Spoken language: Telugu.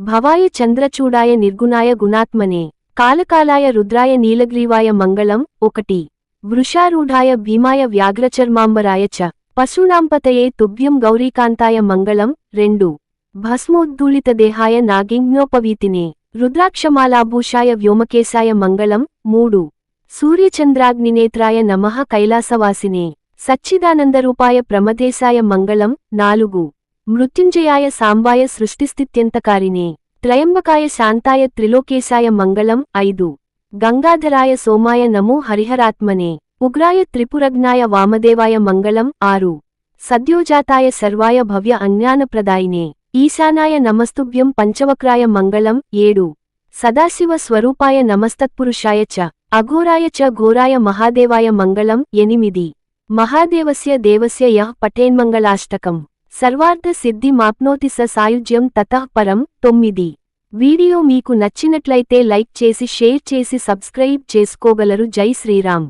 భవాయ చంద్రచూడాయ నిర్గుణాయ గుణాత్మనే కాలకాలాయ రుద్రాయ నీలగ్రీవాయ మంగళం 1 వృషారూఢాయ భీమాయ వ్యాఘ్రచర్మాంబరాయ చ పశూనాంపతయే తుభ్యం గౌరీకాంతాయ మంగళం 2 భస్మోద్దూళితదేహాయ నాగిజ్ఞోపవీతినే రుద్రాక్షమాలాభూషాయ వ్యోమకేశాయ మంగళం 3 సూర్యచంద్రాగ్నినేత్రాయ నమః కైలాసవాసినే సచ్చిదానందరూపాయ ప్రమదేశాయ మంగళం 4 మృత్యుంజయాయ సాంబాయ సృష్టిస్థిత్యంతకారినే త్రయంబకాయ శాంతాయ త్రిలోకేశాయ మంగళం 5 గంగాధరాయ సోమాయ నమో హరిహరాత్మనే ఉగ్రాయ త్రిపురజ్ఞాయ వామదేవాయ మంగళం 6 సద్యోజాతాయ సర్వాయ భవ్య అజ్ఞానప్రదాయినే ఈశానాయ నమస్తుభ్యం పంచవక్రాయ మంగళం 7 సదాశివ స్వరూపాయ నమస్తత్పురుషాయ చ అఘోరాయ చ ఘోరాయ మహాదేవాయ మంగళం 8 మహాదేవస్య దేవస్య యః పఠేన్మంగళాష్టకం సర్వార్థ సిద్ధి మాప్నోతి స సాయుజ్యం తతః పరం 9 వీడియో మీకు నచ్చినట్లయితే లైక్ చేసి షేర్ చేసి సబ్స్క్రైబ్ చేసుకోగలరు. జై శ్రీరామ్.